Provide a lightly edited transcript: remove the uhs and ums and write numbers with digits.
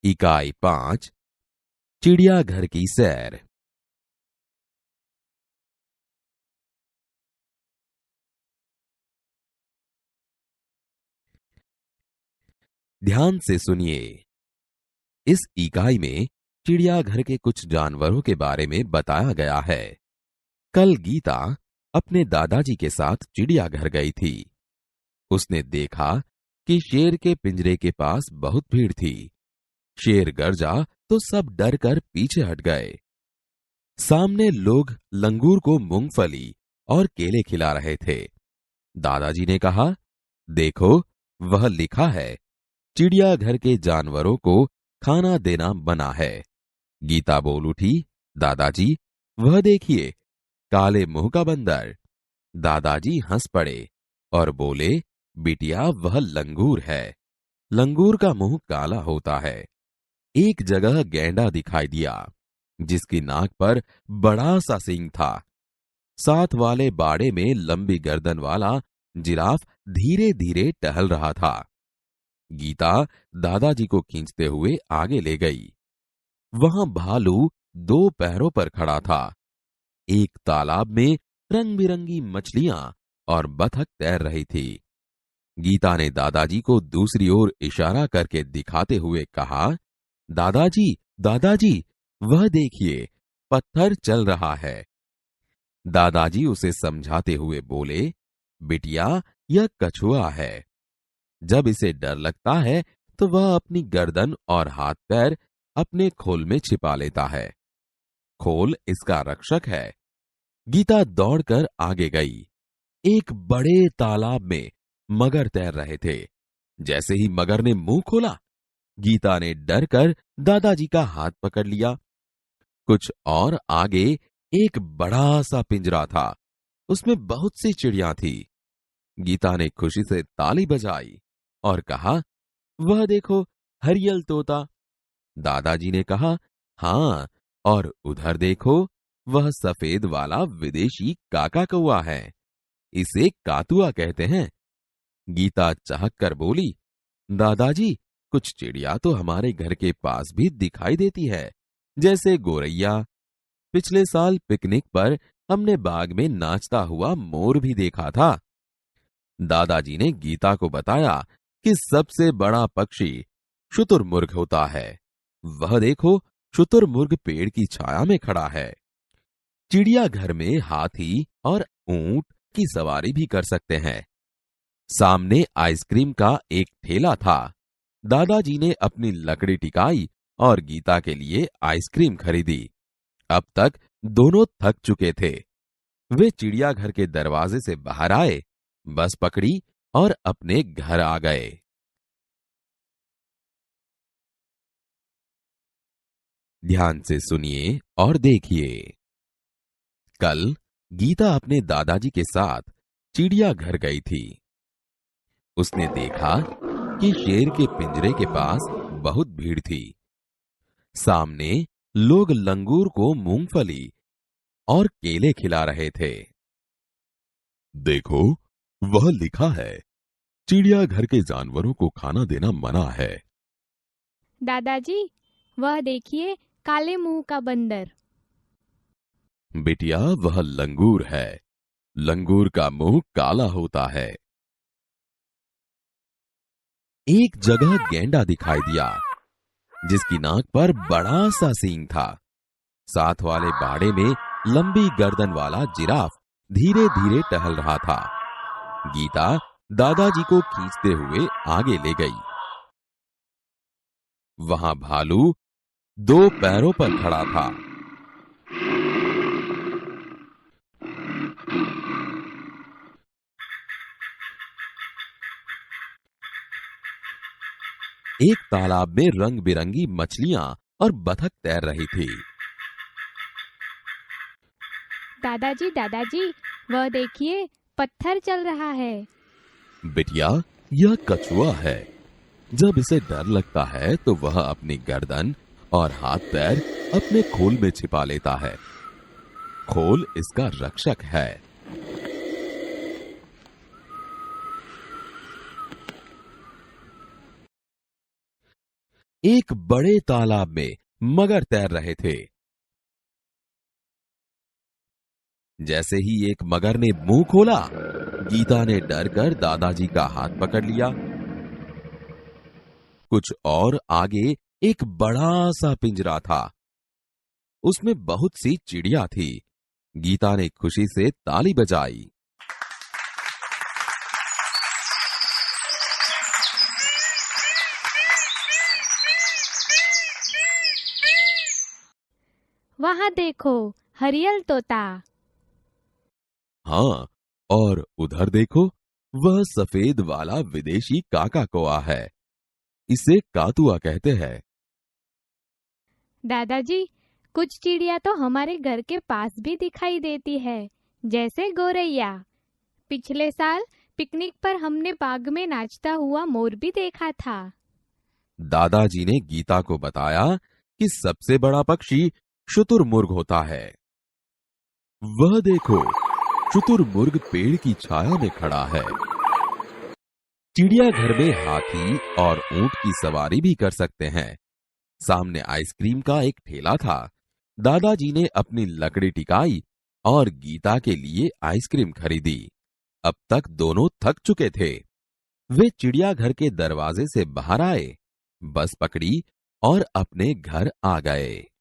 इकाई 5 चिड़ियाघर की सैर। ध्यान से सुनिए। इस इकाई में चिड़ियाघर के कुछ जानवरों के बारे में बताया गया है। कल गीता अपने दादाजी के साथ चिड़ियाघर गई थी। उसने देखा कि शेर के पिंजरे के पास बहुत भीड़ थी। शेर गरजा तो सब डर कर पीछे हट गए। सामने लोग लंगूर को मूंगफली और केले खिला रहे थे। दादाजी ने कहा, देखो, वह लिखा है, चिड़ियाघर के जानवरों को खाना देना मना है। गीता बोल उठी, दादाजी, वह देखिए, काले मुंह का बंदर। दादाजी हंस पड़े और बोले, बिटिया, वह लंगूर है। लंगूर का मुंह काला होता है। एक जगह गैंडा दिखाई दिया, जिसकी नाक पर बड़ा सा सींग था। साथ वाले बाड़े में लंबी गर्दन वाला जिराफ धीरे धीरे टहल रहा था। गीता दादाजी को खींचते हुए आगे ले गई। वहां भालू 2 पैरों पर खड़ा था। एक तालाब में रंग बिरंगी मछलियां और बतख तैर रही थी। गीता ने दादाजी को दूसरी ओर इशारा करके दिखाते हुए कहा, दादाजी, दादाजी, वह देखिए, पत्थर चल रहा है। दादाजी उसे समझाते हुए बोले, बिटिया, यह कछुआ है। जब इसे डर लगता है तो वह अपनी गर्दन और हाथ पैर अपने खोल में छिपा लेता है। खोल इसका रक्षक है। गीता दौड़कर आगे गई। एक बड़े तालाब में मगर तैर रहे थे। जैसे ही मगर ने मुंह खोला, गीता ने डर कर दादाजी का हाथ पकड़ लिया। कुछ और आगे एक बड़ा सा पिंजरा था। उसमें बहुत सी चिड़ियां थी। गीता ने खुशी से ताली बजाई और कहा, वह देखो, हरियल तोता। दादाजी ने कहा, हाँ, और उधर देखो, वह सफेद वाला विदेशी काका कौआ है। इसे कातुआ कहते हैं। गीता चहक कर बोली, दादाजी, कुछ चिड़िया तो हमारे घर के पास भी दिखाई देती है, जैसे गोरैया। पिछले साल पिकनिक पर हमने बाग में नाचता हुआ मोर भी देखा था। दादाजी ने गीता को बताया कि सबसे बड़ा पक्षी शुतुरमुर्ग होता है। वह देखो, शुतुरमुर्ग पेड़ की छाया में खड़ा है। चिड़ियाघर में हाथी और ऊंट की सवारी भी कर सकते हैं। सामने आइसक्रीम का एक ठेला था। दादाजी ने अपनी लकड़ी टिकाई और गीता के लिए आइसक्रीम खरीदी। अब तक दोनों थक चुके थे। वे चिड़ियाघर के दरवाजे से बाहर आए, बस पकड़ी और अपने घर आ गए। ध्यान से सुनिए और देखिए। कल गीता अपने दादाजी के साथ चिड़ियाघर गई थी। उसने देखा कि शेर के पिंजरे के पास बहुत भीड़ थी। सामने लोग लंगूर को मूंगफली और केले खिला रहे थे। देखो, वह लिखा है, चिड़ियाघर के जानवरों को खाना देना मना है। दादाजी, वह देखिए, काले मुंह का बंदर। बिटिया, वह लंगूर है। लंगूर का मुंह काला होता है। एक जगह गैंडा दिखाई दिया, जिसकी नाक पर बड़ा सा सींग था। साथ वाले बाड़े में लंबी गर्दन वाला जिराफ धीरे धीरे टहल रहा था। गीता दादाजी को खींचते हुए आगे ले गई। वहां भालू 2 पैरों पर खड़ा था। एक तालाब में रंग बिरंगी मछलियां और बतख तैर रही थी। दादाजी, दादाजी, वह देखिए, पत्थर चल रहा है। बिटिया, यह कछुआ है। जब इसे डर लगता है तो वह अपनी गर्दन और हाथ पैर अपने खोल में छिपा लेता है। खोल इसका रक्षक है। एक बड़े तालाब में मगर तैर रहे थे। जैसे ही एक मगर ने मुंह खोला, गीता ने डर कर दादाजी का हाथ पकड़ लिया। कुछ और आगे एक बड़ा सा पिंजरा था। उसमें बहुत सी चिड़िया थी। गीता ने खुशी से ताली बजाई। वहां देखो, हरियल तोता। हाँ, और उधर देखो, वह सफेद वाला विदेशी काका कौआ है। इसे कातुआ कहते हैं। दादाजी, कुछ चिड़िया तो हमारे घर के पास भी दिखाई देती है, जैसे गौरैया। पिछले साल पिकनिक पर हमने बाग में नाचता हुआ मोर भी देखा था। दादाजी ने गीता को बताया कि सबसे बड़ा पक्षी शुतुरमुर्ग होता है। वह देखो, शुतुरमुर्ग पेड़ की छाया में खड़ा है। चिड़ियाघर में हाथी और ऊंट की सवारी भी कर सकते हैं। सामने आइसक्रीम का एक ठेला था। दादाजी ने अपनी लकड़ी टिकाई और गीता के लिए आइसक्रीम खरीदी। अब तक दोनों थक चुके थे। वे चिड़ियाघर के दरवाजे से बाहर आए, बस पकड़ी और अपने घर आ गए।